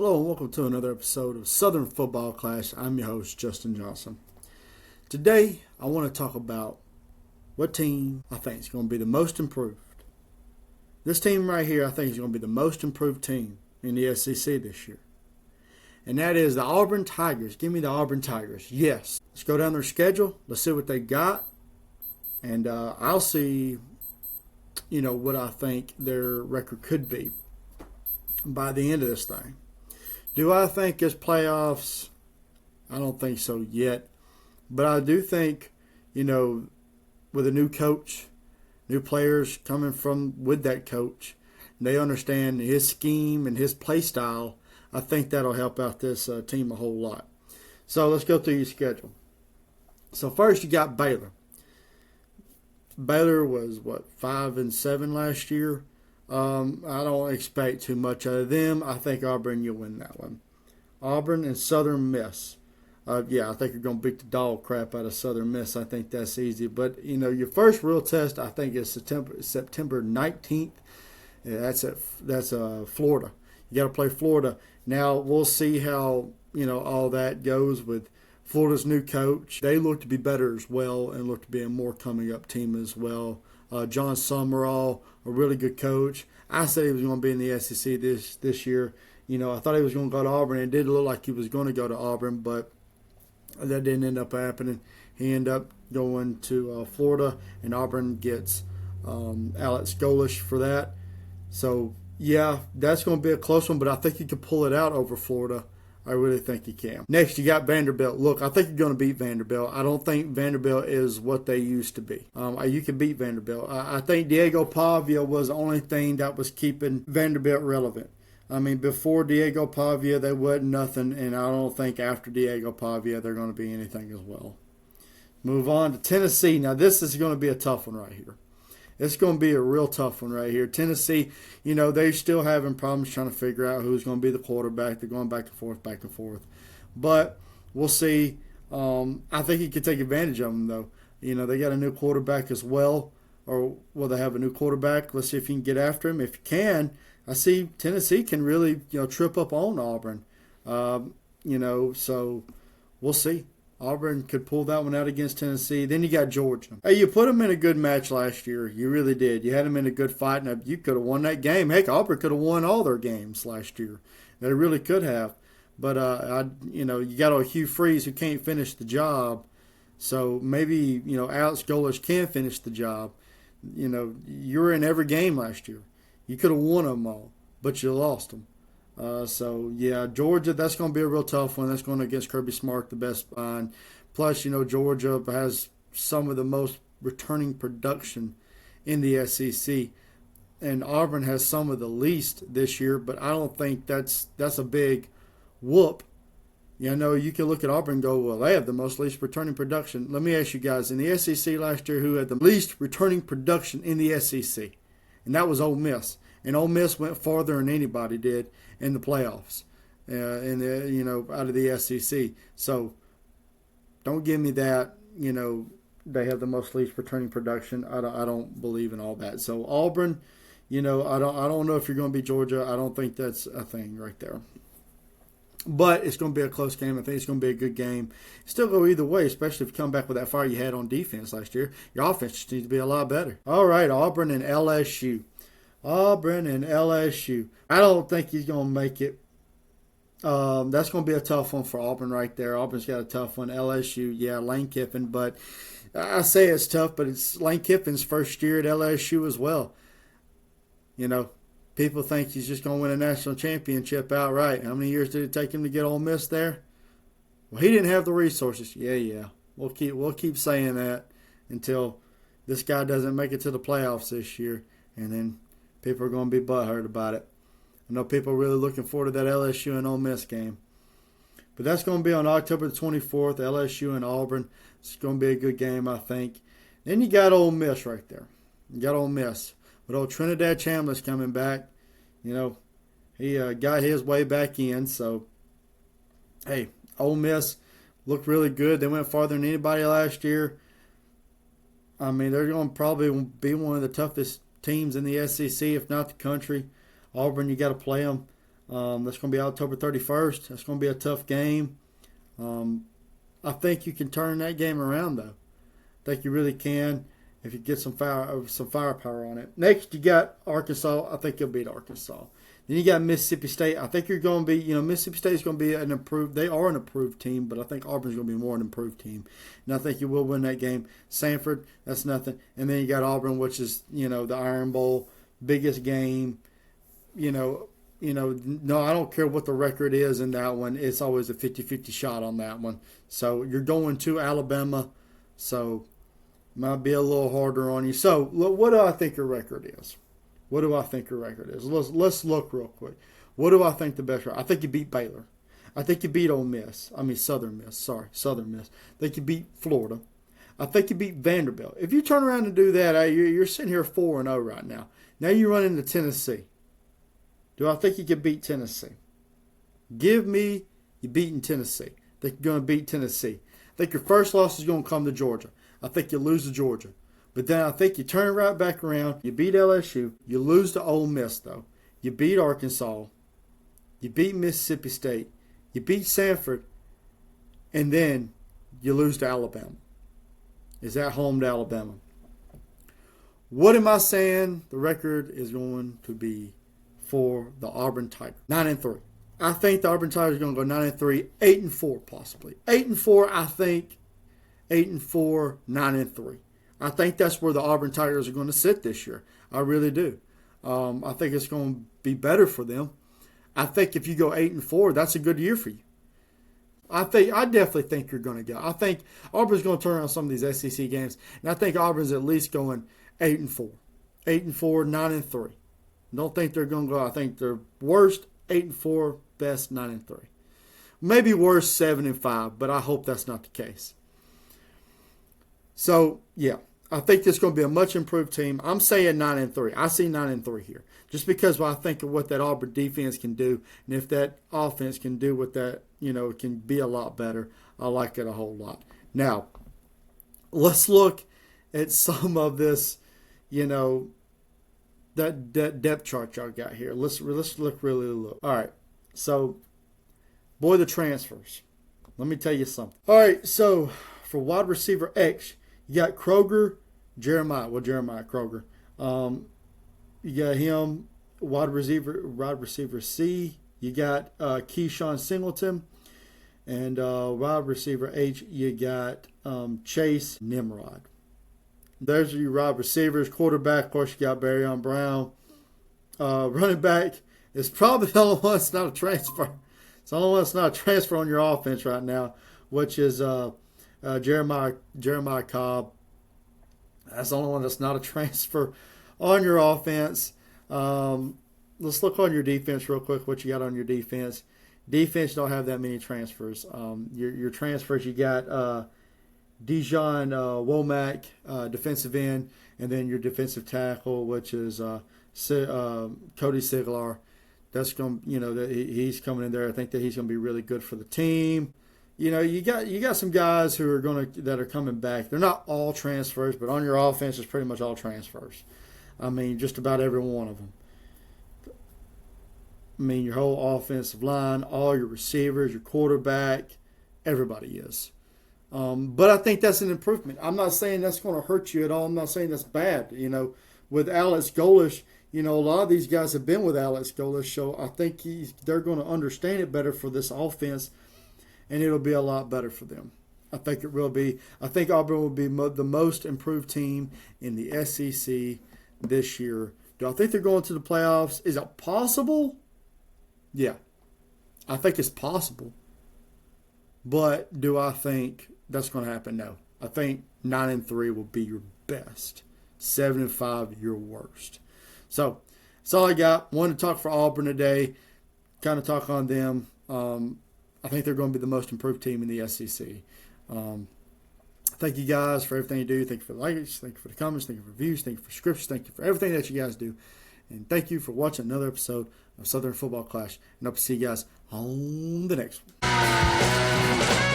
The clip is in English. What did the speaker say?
Hello and welcome to another episode of Southern Football Clash. I'm your host, Justin Johnson. Today, I want to talk about what team I think is going to be the most improved. This team right here, I think, is going to be the most improved team in the SEC this year. And that is the Auburn Tigers. Give me the Auburn Tigers. Yes. Let's go down their schedule. Let's see what they got. And I'll see, what I think their record could be by the end of this thing. Do I think it's playoffs? I don't think so yet. But I do think, with a new coach, new players coming from with that coach, they understand his scheme and his play style. I think that'll help out this team a whole lot. So let's go through your schedule. So first you got Baylor. Baylor was, 5-7 last year. I don't expect too much out of them. I think Auburn, you'll win that one. Auburn and Southern Miss. I think you're going to beat the dog crap out of Southern Miss. I think that's easy. But, your first real test, I think, is September 19th. Yeah, that's Florida. You got to play Florida. Now, we'll see how, all that goes with Florida's new coach. They look to be better as well and look to be a more coming up team as well. John Summerall, a really good coach. I said he was going to be in the SEC this year. I thought he was going to go to Auburn. It did look like he was going to go to Auburn, but that didn't end up happening. He ended up going to Florida, and Auburn gets Alex Golish for that. So, yeah, that's going to be a close one, but I think he could pull it out over Florida. I really think he can. Next, you got Vanderbilt. Look, I think you're going to beat Vanderbilt. I don't think Vanderbilt is what they used to be. You can beat Vanderbilt. I think Diego Pavia was the only thing that was keeping Vanderbilt relevant. Before Diego Pavia, they wasn't nothing, and I don't think after Diego Pavia they're going to be anything as well. Move on to Tennessee. Now, this is going to be a tough one right here. It's going to be a real tough one right here. Tennessee, they're still having problems trying to figure out who's going to be the quarterback. They're going back and forth. But we'll see. I think he could take advantage of them, though. They got a new quarterback as well. Or will they have a new quarterback? Let's see if you can get after him. If you can, I see Tennessee can really, trip up on Auburn. So we'll see. Auburn could pull that one out against Tennessee. Then you got Georgia. Hey, you put them in a good match last year. You really did. You had them in a good fight, and you could have won that game. Heck, Auburn could have won all their games last year. They really could have. But, you got a Hugh Freeze who can't finish the job. So maybe, Alex Golish can finish the job. You were in every game last year. You could have won them all, but you lost them. Georgia, that's going to be a real tough one. That's going against Kirby Smart, the best spine. Plus, Georgia has some of the most returning production in the SEC. And Auburn has some of the least this year, but I don't think that's a big whoop. You can look at Auburn and go, well, they have the most least returning production. Let me ask you guys, in the SEC last year, who had the least returning production in the SEC? And that was Ole Miss. And Ole Miss went farther than anybody did in the playoffs, out of the SEC. So don't give me that, they have the most least returning production. I don't believe in all that. So Auburn, I don't know if you're going to beat Georgia. I don't think that's a thing right there. But it's going to be a close game. I think it's going to be a good game. Still go either way, especially if you come back with that fire you had on defense last year. Your offense just needs to be a lot better. All right, Auburn and LSU. Auburn and LSU. I don't think he's going to make it. That's going to be a tough one for Auburn right there. Auburn's got a tough one. LSU, Lane Kiffin. But I say it's tough, but it's Lane Kiffin's first year at LSU as well. People think he's just going to win a national championship outright. How many years did it take him to get Ole Miss there? Well, he didn't have the resources. Yeah. We'll keep saying that until this guy doesn't make it to the playoffs this year, and then people are going to be butthurt about it. I know people are really looking forward to that LSU and Ole Miss game. But that's going to be on October the 24th, LSU and Auburn. It's going to be a good game, I think. Then you got Ole Miss right there. You got Ole Miss. But old Trinidad Chandler's coming back. He got his way back in. So, hey, Ole Miss looked really good. They went farther than anybody last year. They're going to probably be one of the toughest teams in the SEC, if not the country. Auburn, you got to play them. That's going to be October 31st. That's going to be a tough game. I think you can turn that game around, though. I think you really can if you get some firepower on it. Next, you got Arkansas. I think you'll beat Arkansas. Then you got Mississippi State. I think you're going to be, Mississippi State is going to be an improved. They are an improved team, but I think Auburn's going to be more an improved team, and I think you will win that game. Sanford, that's nothing, and then you got Auburn, which is the Iron Bowl, biggest game. No, I don't care what the record is in that one. It's always a 50-50 shot on that one. So you're going to Alabama, so might be a little harder on you. So what do I think your record is? What do I think your record is? Let's look real quick. What do I think the best record? I think you beat Baylor. I think you beat Southern Miss. Sorry, Southern Miss. I think you beat Florida. I think you beat Vanderbilt. If you turn around and do that, you're sitting here 4-0 right now. Now you run into Tennessee. Do I think you can beat Tennessee? Give me you beating Tennessee. I think you're going to beat Tennessee. I think your first loss is going to come to Georgia. I think you lose to Georgia. But then I think you turn right back around. You beat LSU. You lose to Ole Miss, though. You beat Arkansas. You beat Mississippi State. You beat Sanford. And then you lose to Alabama. Is at home to Alabama. What am I saying the record is going to be for the Auburn Tigers? 9-3. I think the Auburn Tigers are going to go 9-3, 8-4 possibly. 8-4, I think. 8-4, 9-3. I think that's where the Auburn Tigers are going to sit this year. I really do. I think it's going to be better for them. I think if you go 8-4, that's a good year for you. I definitely think you're going to go. I think Auburn's going to turn around some of these SEC games, and I think Auburn's at least going 8-4, 8-4, 9-3. Don't think they're going to go. I think they're worst 8-4, best 9-3. Maybe worst 7-5, but I hope that's not the case. So, yeah, I think it's going to be a much improved team. I'm saying 9-3. I see 9-3 here. Just because I think of what that Auburn defense can do, and if that offense can do what that, it can be a lot better. I like it a whole lot. Now, let's look at some of this, that depth chart y'all got here. Let's look really look. All right, so, boy, the transfers. Let me tell you something. All right, so for wide receiver X, you got Kroger, Jeremiah Kroger. You got him, wide receiver C. You got Keyshawn Singleton. And wide receiver H, you got Chase Nimrod. There's your wide receivers. Quarterback, of course, you got Barryon Brown. Running back is probably the only one that's not a transfer. It's the only one that's not a transfer on your offense right now, which is Jeremiah Cobb. That's the only one that's not a transfer on your offense. Let's look on your defense real quick, what you got on your defense. Defense don't have that many transfers. Your transfers, you got Dijon Womack, defensive end, and then your defensive tackle, which is Cody Siglar. That's going, that he's coming in there. I think that he's going to be really good for the team. You got some guys who are that are coming back. They're not all transfers, but on your offense, it's pretty much all transfers. I mean, just about every one of them. I mean, your whole offensive line, all your receivers, your quarterback, everybody is. But I think that's an improvement. I'm not saying that's going to hurt you at all. I'm not saying that's bad. With Alex Golish, a lot of these guys have been with Alex Golish, so I think they're going to understand it better for this offense, and it'll be a lot better for them. I think it will be. I think Auburn will be the most improved team in the SEC this year. Do I think they're going to the playoffs? Is it possible? Yeah, I think it's possible. But do I think that's going to happen? No. I think 9-3 will be your best. 7-5, your worst. So that's all I got. Wanted to talk for Auburn today. Kind of talk on them. I think they're going to be the most improved team in the SEC. Thank you guys for everything you do. Thank you for the likes. Thank you for the comments. Thank you for reviews. Thank you for scriptures. Thank you for everything that you guys do. And thank you for watching another episode of Southern Football Clash. And hope to see you guys on the next one.